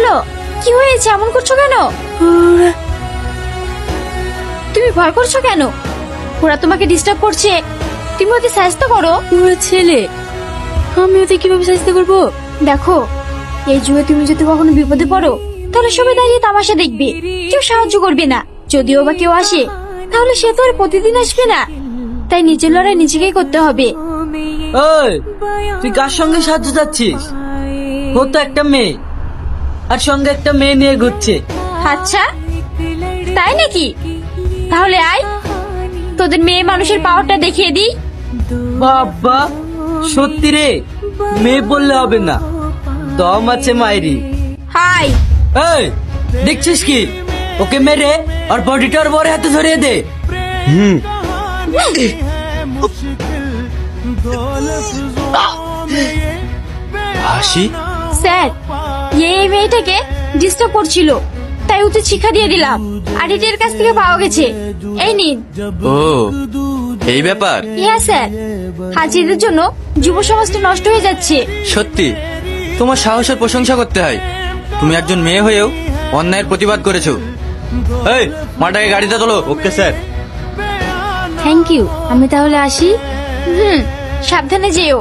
হলো? কি হয়েছে, এমন করছো কেন? তুমি ভয় করছো কেন? ওরা তোমাকে ডিস্টার্ব করছে, তুমি ওদের সাহায্য করো। ওরা ছেলে, আমি ওদের কিভাবে সাহায্য করবো? দেখো, এই যুগে তুমি যদি কখনো বিপদে পড়ো তাহলে সবাই দাঁড়িয়ে তামাশা দেখবে, কেউ সাহায্য করবে না। যদিও বা কেউ আসে তাহলে সে তো আর প্রতিদিন আসবে না, তাই নিজের লড়াই নিজেকেই করতে হবে। ওই, তুই কার সঙ্গে সাহায্য চাচ্ছিস? ও তো একটা মেয়ে, আর সঙ্গে একটা মেয়ে নিয়ে ঘুরছে। আচ্ছা, তাই নাকি? তাহলে আয়, তোদের মেয়ে মানুষের পাওয়ারটা দেখিয়ে দিই। বাবা, সত্যি রে? মেয়ে বললে হবে না, দম আছে মায়েরি। হাই, এই, দেখছিস কি? ওকে মেরে আর বডিটা ওর বড় হাতে ধরিয়ে দে। হাসি, স্যার, এই মেয়েটাকে ডিস্টার্ব করছিল, তাই ওতে শিক্ষা দিয়ে দিলাম। আর এটার কাছ থেকে পাওয়া গেছে, এই নিন। ও এই ব্যাপার? হ্যাঁ স্যার, হাজিদের জন্য যুব সমাজটা নষ্ট হয়ে যাচ্ছে। সত্যি তোমার সাহসের প্রশংসা করতে হয়। তুমি একজন মেয়ে হয়েও অন্যায়ের প্রতিবাদ করেছো। এই, মাটাকে গাড়িতে তোলো। Okay sir. থ্যাংক ইউ, আমি তাহলে আসি। সাবধানে যেও।